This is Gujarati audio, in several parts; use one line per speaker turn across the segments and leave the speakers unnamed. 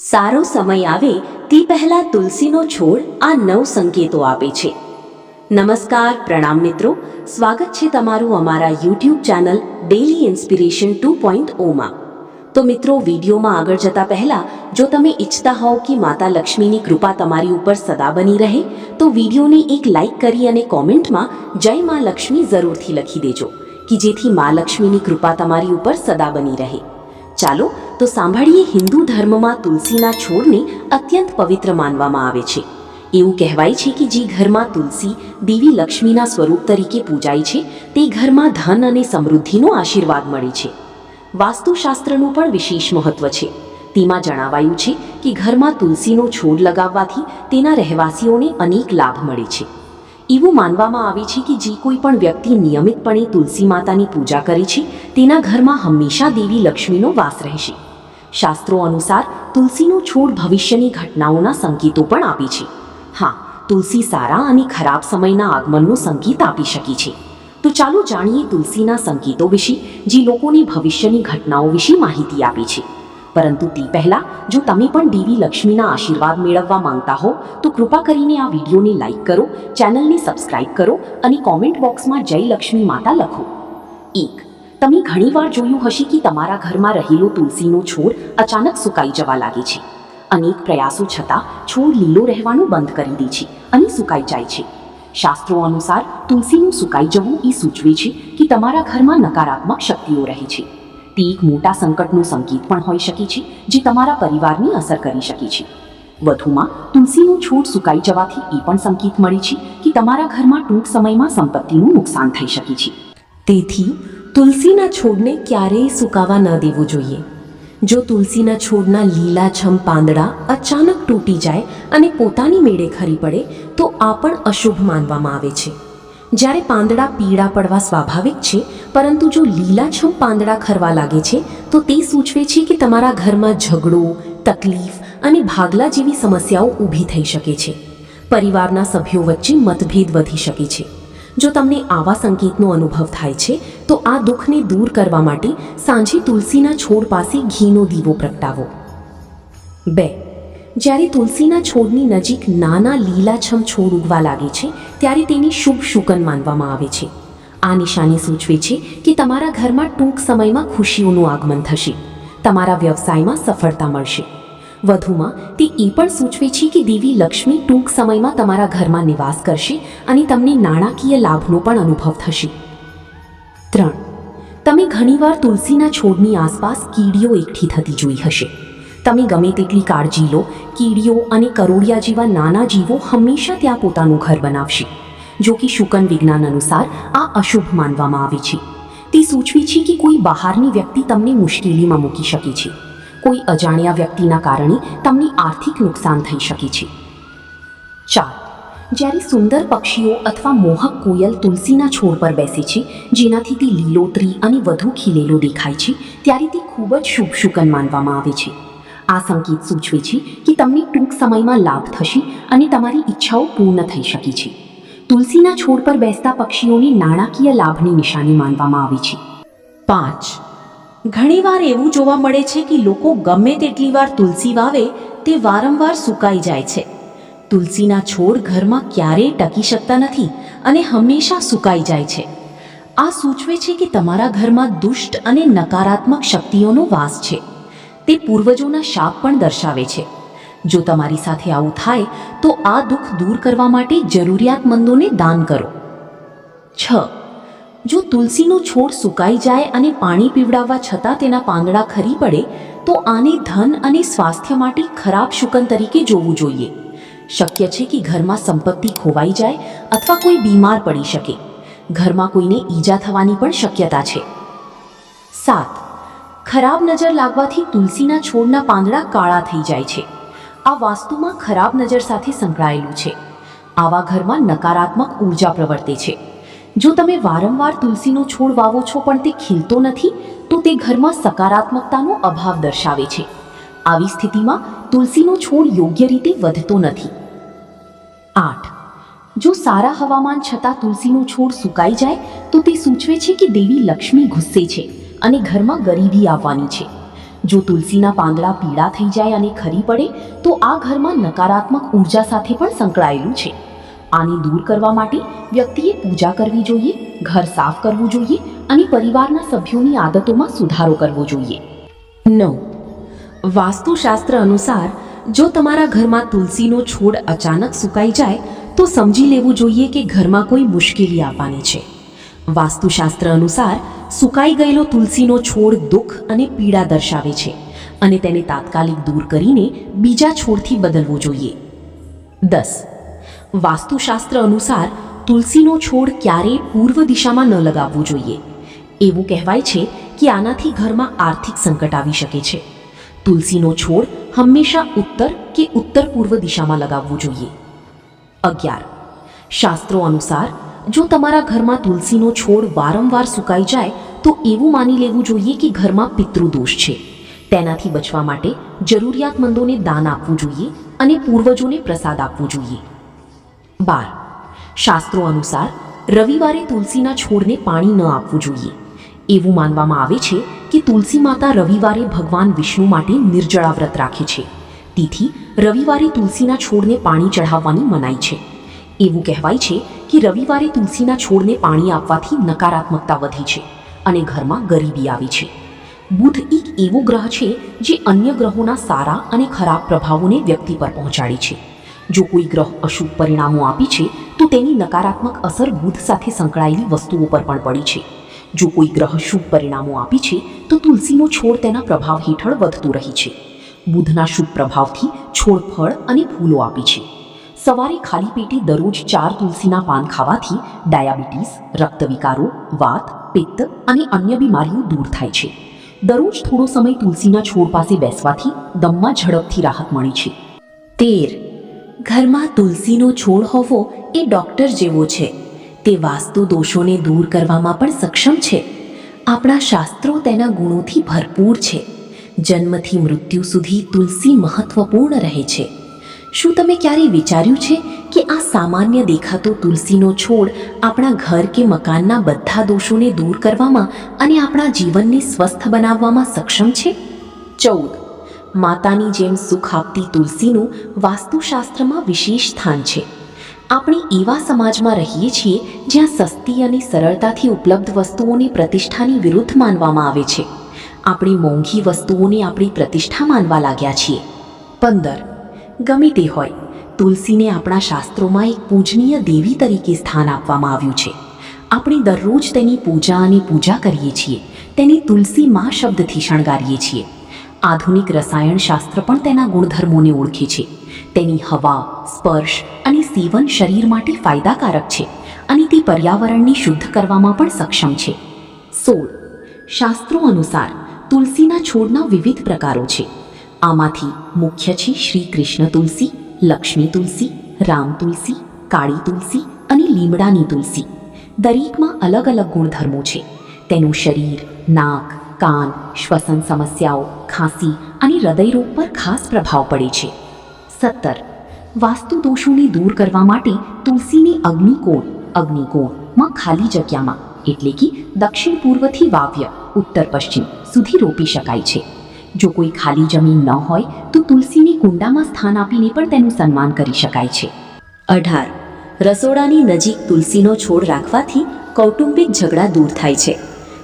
સારો સમય આવે તે પહેલા તુલસીનો છોડ આ 9 સંકેતો આપે છે. નમસ્કાર, પ્રણામ મિત્રો, સ્વાગત છે તમારું અમારા યુટ્યુબ ચેનલ ડેલી ઇન્સ્પિરેશન 2.0માં. તો મિત્રો, વિડીયોમાં આગળ જતા પહેલા જો તમે ઈચ્છતા હોવ કે માતા લક્ષ્મીની કૃપા તમારી ઉપર સદા બની રહે તો વિડીયોને એક લાઈક કરી અને કોમેન્ટમાં જય મા લક્ષ્મી જરૂરથી લખી દેજો કે જેથી મા લક્ષ્મીની કૃપા તમારી ઉપર સદા બની રહે. ચાલો તો સાંભળીએ. હિન્દુ ધર્મમાં તુલસીના છોડને અત્યંત પવિત્ર માનવામાં આવે છે. એવું કહેવાય છે કે જે ઘરમાં તુલસી દેવી લક્ષ્મીના સ્વરૂપ તરીકે પૂજાય છે તે ઘરમાં ધન અને સમૃદ્ધિનો આશીર્વાદ મળે છે. વાસ્તુશાસ્ત્રનું પણ વિશેષ મહત્વ છે. તેમાં જણાવાયું છે કે ઘરમાં તુલસીનો છોડ લગાવવાથી તેના રહેવાસીઓને અનેક લાભ મળે છે. એવું માનવામાં આવે છે કે જે કોઈ પણ વ્યક્તિ નિયમિતપણે તુલસી માતાની પૂજા કરે છે તેના ઘરમાં હંમેશા દેવી લક્ષ્મીનો વાસ રહેશે. શાસ્ત્રો અનુસાર તુલસીનો છોડ ભવિષ્યની ઘટનાઓના સંકેતો પણ આપે છે. હા, તુલસી સારા અને ખરાબ સમયના આગમનનો સંકેત આપી શકે છે. તો ચાલો જાણીએ તુલસીના સંકેતો વિશે, જે લોકોની ભવિષ્યની ઘટનાઓ વિશે માહિતી આપે છે. પરંતુ તે પહેલાં જો તમે પણ દેવી લક્ષ્મીના આશીર્વાદ મેળવવા માંગતા હો તો કૃપા કરીને આ વિડીયોને લાઈક કરો, ચેનલને સબસ્ક્રાઇબ કરો અને કોમેન્ટ બોક્સમાં જય લક્ષ્મી માતા લખો. 1. તમે ઘણીવાર જોયું હશે કે તમારા ઘરમાં રહેલો તુલસીનો છોડ અચાનક સુકાઈ જવા લાગે છે. અનેક પ્રયાસો છતાં છોડ લીલો રહેવાનું બંધ કરી દે છે અને સુકાઈ જાય છે. શાસ્ત્રો અનુસાર તુલસીનું સુકાઈ જવું એ સૂચવે છે કે તમારા ઘરમાં નકારાત્મક શક્તિઓ રહે છે. તે એક મોટા સંકટનો સંકેત પણ હોઈ શકે છે જે તમારા પરિવારને અસર કરી શકે છે. વધુમાં તુલસીનો છોડ સુકાઈ જવાથી એ પણ સંકેત મળે છે કે તમારા ઘરમાં ટૂંક સમયમાં સંપત્તિનું નુકસાન થઈ શકે છે. તેથી તુલસીના છોડને ક્યારેય સુકાવા ન દેવો જોઈએ. જો તુલસીના છોડના લીલાછમ પાંદડા અચાનક તૂટી જાય અને પોતાની મેળે ખરી પડે તો આ પણ અશુભ માનવામાં આવે છે. જ્યારે પાંદડા પીળા પડવા સ્વાભાવિક છે, પરંતુ જો લીલાછમ પાંદડા ખરવા લાગે છે તો તે સૂચવે છે કે તમારા ઘરમાં ઝઘડો, તકલીફ અને ભાગલા જેવી સમસ્યાઓ ઊભી થઈ શકે છે. પરિવારના સભ્યો વચ્ચે મતભેદ વધી શકે છે. જો તમને આવા સંકેતનો અનુભવ થાય છે તો આ દુઃખને દૂર કરવા માટે સાંજે તુલસીના છોડ પાસે ઘીનો દીવો પ્રગટાવો. 2. જ્યારે તુલસીના છોડની નજીક નાના લીલાછમ છોડ ઉગવા લાગે છે ત્યારે તેની શુભ શુકન માનવામાં આવે છે. આ નિશાની સૂચવે છે કે તમારા ઘરમાં ટૂંક સમયમાં ખુશીઓનું આગમન થશે, તમારા વ્યવસાયમાં સફળતા મળશે. વધુમાં તે એ પણ સૂચવે છે કે દેવી લક્ષ્મી ટૂંક સમયમાં તમારા ઘરમાં નિવાસ કરશે અને તમને નાણાકીય લાભનો પણ અનુભવ થશે. 3. તમે ઘણીવાર તુલસીના છોડની આસપાસ કીડીઓ એકઠી થતી જોઈ હશે. તમે ગમે તેટલી કાળજી લો, કીડીઓ અને કરોળિયા જેવા નાના જીવો હંમેશા ત્યાં પોતાનું ઘર બનાવશે. જો કે શુકન વિજ્ઞાન અનુસાર આ અશુભ માનવામાં આવે છે. તે સૂચવે છે કે કોઈ બહારની વ્યક્તિ તમને મુશ્કેલીમાં મૂકી શકે છે. કોઈ અજાણ્યા વ્યક્તિના કારણે તમને આર્થિક નુકસાન થઈ શકે છે. 4. જ્યારે સુંદર પક્ષીઓ અથવા મોહક કોયલ તુલસીના છોડ પર બેસે છે, જેનાથી તે લીલોતરી અને વધુ ખીલેલો દેખાય છે, ત્યારે તે ખૂબ જ શુભ શુકન માનવામાં આવે છે. આ સંકેત સૂચવે છે કે તમને ટૂંક સમયમાં લાભ થશે અને તમારી ઈચ્છાઓ પૂર્ણ થઈ શકે છે. તુલસીના છોડ પર બેસતા પક્ષીઓને નાણાકીય લાભની નિશાની માનવામાં આવે છે. 5. ઘણીવાર એવું જોવા મળે છે કે લોકો ગમે તેટલી વાર તુલસી વાવે તે વારંવાર સુકાઈ જાય છે. તુલસીના છોડ ઘરમાં ક્યારેય ટકી શકતા નથી અને હંમેશા સુકાઈ જાય છે. આ સૂચવે છે કે તમારા ઘરમાં દુષ્ટ અને નકારાત્મક શક્તિઓનો વાસ છે. તે પૂર્વજોના શાપ પણ દર્શાવે છે. જો તમારી સાથે આવું થાય તો આ દુઃખ દૂર કરવા માટે જરૂરિયાતમંદોને દાન કરો. 6. જો તુલસીનો છોડ સુકાઈ જાય અને પાણી પીવડાવવા છતાં તેના પાંદડા ખરી પડે તો આને ધન અને સ્વાસ્થ્ય માટે ખરાબ શુકન તરીકે જોવું જોઈએ. શક્ય છે કે ઘરમાં સંપત્તિ ખોવાઈ જાય અથવા કોઈ બીમાર પડી શકે. ઘરમાં કોઈને ઈજા થવાની પણ શક્યતા છે. 7. ખરાબ નજર લાગવાથી તુલસીના છોડના પાંદડા કાળા થઈ જાય છે. આ વાસ્તુમાં ખરાબ નજર સાથે સંકળાયેલું છે. આવા ઘરમાં નકારાત્મક ઉર્જા પ્રવર્તે છે. જો તમે વારંવાર તુલસીનો છોડ વાવો છો પણ તે ખીલતો નથી તો તે ઘરમાં સકારાત્મકતાનો અભાવ દર્શાવે છે. આવી સ્થિતિમાં તુલસીનો છોડ યોગ્ય રીતે વધતો નથી. 8. જો સારા હવામાન છતાં તુલસીનો છોડ સુકાઈ જાય તો તે સૂચવે છે કે દેવી લક્ષ્મી ગુસ્સે છે અને ઘરમાં ગરીબી આવવાની છે. જો તુલસીના પાંદડા પીળા થઈ જાય અને ખરી પડે તો આ ઘરમાં નકારાત્મક ઉર્જા સાથે પણ સંકળાયેલું છે. આને દૂર કરવા માટે વ્યક્તિએ પૂજા કરવી જોઈએ, ઘર સાફ કરવું જોઈએ અને પરિવારના સભ્યોની આદતોમાં સુધારો કરવો જોઈએ. 9. વાસ્તુશાસ્ત્ર અનુસાર જો તમારા ઘરમાં તુલસીનો છોડ અચાનક સુકાઈ જાય તો સમજી લેવું જોઈએ કે ઘરમાં કોઈ મુશ્કેલી આવવાની છે. વાસ્તુશાસ્ત્ર અનુસાર સુકાઈ ગયેલો તુલસીનો છોડ દુઃખ અને પીડા દર્શાવે છે અને તેને તાત્કાલિક દૂર કરીને બીજા છોડથી બદલવો જોઈએ. 10. વાસ્તુશાસ્ત્ર અનુસાર તુલસીનો છોડ ક્યારેય પૂર્વ દિશામાં ન લગાવવો જોઈએ. એવું કહેવાય છે કે આનાથી ઘરમાં આર્થિક સંકટ આવી શકે છે. તુલસીનો છોડ હંમેશા ઉત્તર કે ઉત્તર પૂર્વ દિશામાં લગાવવો જોઈએ. 11. શાસ્ત્રો અનુસાર જો તમારા ઘરમાં તુલસીનો છોડ વારંવાર સુકાઈ જાય તો એવું માની લેવું જોઈએ કે ઘરમાં પિતૃદોષ છે. તેનાથી બચવા માટે જરૂરિયાતમંદોને દાન આપવું જોઈએ અને પૂર્વજોને પ્રસાદ આપવો જોઈએ. 12. શાસ્ત્રો અનુસાર રવિવારે તુલસીના છોડને પાણી ન આપવું જોઈએ. એવું માનવામાં આવે છે કે તુલસી માતા રવિવારે ભગવાન વિષ્ણુ માટે નિર્જળા વ્રત રાખે છે. તેથી રવિવારે તુલસીના છોડને પાણી ચઢાવવાની મનાઈ છે. એવું કહેવાય છે કે રવિવારે તુલસીના છોડને પાણી આપવાથી નકારાત્મકતા વધે છે અને ઘરમાં ગરીબી આવે છે. બુધ એક એવો ગ્રહ છે જે અન્ય ગ્રહોના સારા અને ખરાબ પ્રભાવોને વ્યક્તિ પર પહોંચાડે છે. જો કોઈ ગ્રહ અશુભ પરિણામો આપે છે તો તેની નકારાત્મક અસર બુધ સાથે સંકળાયેલી વસ્તુઓ પર પણ પડી છે. જો કોઈ ગ્રહ શુભ પરિણામો આપે છે તો તુલસીનો છોડ તેના પ્રભાવ હેઠળ વધતો રહે છે. બુધના શુભ પ્રભાવથી છોડ ફળ અને ફૂલો આપે છે. સવારે ખાલી પેટે દરરોજ 4 તુલસીના પાન ખાવાથી ડાયાબિટીસ, રક્તવિકારો, વાત, પિત્ત અને અન્ય બીમારીઓ દૂર થાય છે. દરરોજ થોડો સમય તુલસીના છોડ પાસે બેસવાથી દમમાં ઝડપથી રાહત મળે છે. 13. ઘરમાં તુલસીનો છોડ હોવો એ ડૉક્ટર જેવો છે. તે વાસ્તુ દોષોને દૂર કરવામાં પણ સક્ષમ છે. આપણા શાસ્ત્રો તેના ગુણોથી ભરપૂર છે. જન્મથી મૃત્યુ સુધી તુલસી મહત્વપૂર્ણ રહે છે. શું તમે ક્યારેય વિચાર્યું છે કે આ સામાન્ય દેખાતો તુલસીનો છોડ આપણા ઘર કે મકાનના બધા દોષોને દૂર કરવામાં અને આપણા જીવનને સ્વસ્થ બનાવવામાં સક્ષમ છે? 14. માતાની જેમ સુખ આપતી તુલસીનું વાસ્તુશાસ્ત્રમાં વિશેષ સ્થાન છે. આપણે એવા સમાજમાં રહીએ છીએ જ્યાં સસ્તી અને સરળતાથી ઉપલબ્ધ વસ્તુઓને પ્રતિષ્ઠાની વિરુદ્ધ માનવામાં આવે છે. આપણે મોંઘી વસ્તુઓને આપણી પ્રતિષ્ઠા માનવા લાગ્યા છીએ. 15. ગમે તે હોય, તુલસીને આપણા શાસ્ત્રોમાં એક પૂજનીય દેવી તરીકે સ્થાન આપવામાં આવ્યું છે. આપણે દરરોજ તેની પૂજા અને પૂજા કરીએ છીએ. તેને તુલસી માં શબ્દથી શણગારીએ છીએ. આધુનિક રસાયણશાસ્ત્ર પણ તેના ગુણધર્મોને ઓળખે છે. તેની હવા, સ્પર્શ અને સેવન શરીર માટે ફાયદાકારક છે અને તે પર્યાવરણને શુદ્ધ કરવામાં પણ સક્ષમ છે. 16. શાસ્ત્રો અનુસાર તુલસીના છોડના વિવિધ પ્રકારો છે. આમાંથી મુખ્ય છે શ્રી કૃષ્ણ તુલસી, લક્ષ્મી તુલસી, રામ તુલસી, કાળી તુલસી અને લીમડાની તુલસી. દરેકમાં અલગ અલગ ગુણધર્મો છે. તેનું શરીર, નાક, કાન, શ્વસન સમસ્યાઓ, ખાંસી અને હૃદયરોગ પર ખાસ પ્રભાવ પડે છે. 17. વાસ્તુ દોષોને દૂર કરવા માટે તુલસીને અગ્નિકોણમાં ખાલી જગ્યામાં એટલે કે દક્ષિણ પૂર્વથી વાવ્ય ઉત્તર પશ્ચિમ સુધી રોપી શકાય છે. જો કોઈ ખાલી જમીન ન હોય તો તુલસીની કુંડામાં સ્થાન આપીને પણ તેનું સન્માન કરી શકાય છે. 18. રસોડાની નજીક તુલસીનો છોડ રાખવાથી કૌટુંબિક ઝઘડા દૂર થાય છે.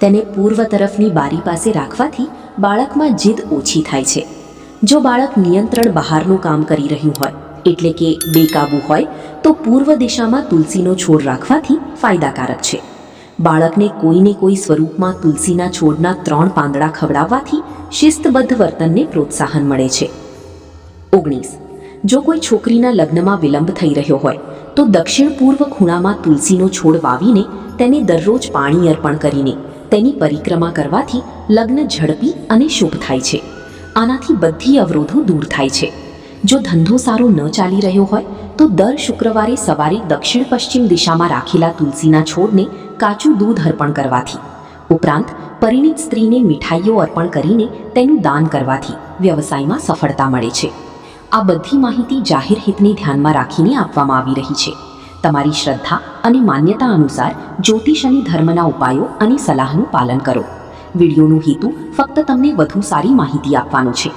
તેને પૂર્વ તરફની બારી પાસે રાખવાથી બાળકમાં જીદ ઓછી થાય છે. જો બાળક નિયંત્રણ બહારનું કામ કરી રહ્યું હોય એટલે કે બેકાબૂ હોય તો પૂર્વ દિશામાં તુલસીનો છોડ રાખવાથી ફાયદાકારક છે. બાળકને કોઈને કોઈ સ્વરૂપમાં તુલસીના છોડના 3 પાંદડા ખવડાવવાથી શિસ્તબદ્ધ વર્તનને પ્રોત્સાહન મળે છે. 19. જો કોઈ છોકરીના લગ્નમાં વિલંબ થઈ રહ્યો હોય તો દક્ષિણ પૂર્વ ખૂણામાં તુલસીનો છોડ વાવીને તેને દરરોજ પાણી અર્પણ કરીને તેની પરિક્રમા કરવાથી લગ્ન ઝડપી અને શુભ થાય છે. આનાથી બધી અવરોધો દૂર થાય છે. જો ધંધો સારો ન ચાલી રહ્યો હોય તો દર શુક્રવારે સવારે દક્ષિણ પશ્ચિમ દિશામાં રાખેલા તુલસીના છોડને કાચું દૂધ અર્પણ કરવાથી ઉપરાંત પરિણીત સ્ત્રીને મીઠાઈઓ અર્પણ કરીને તેનું દાન કરવાથી વ્યવસાયમાં સફળતા મળે છે. આ બધી માહિતી જાહેર હિતને ધ્યાનમાં રાખીને આપવામાં આવી રહી છે. તમારી શ્રદ્ધા અને માન્યતા અનુસાર જ્યોતિષ અને ધર્મના ઉપાયો અને સલાહનું પાલન કરો. વિડીયોનો હેતુ ફક્ત તમને વધુ સારી માહિતી આપવાનો છે.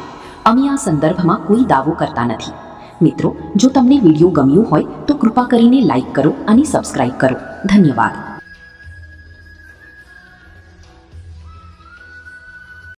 અમે આ સંદર્ભમાં કોઈ દાવો કરતા નથી. મિત્રો, જો તમને વિડીયો ગમ્યો હોય તો કૃપા કરીને લાઈક કરો અને સબસ્ક્રાઇબ કરો. ધન્યવાદ.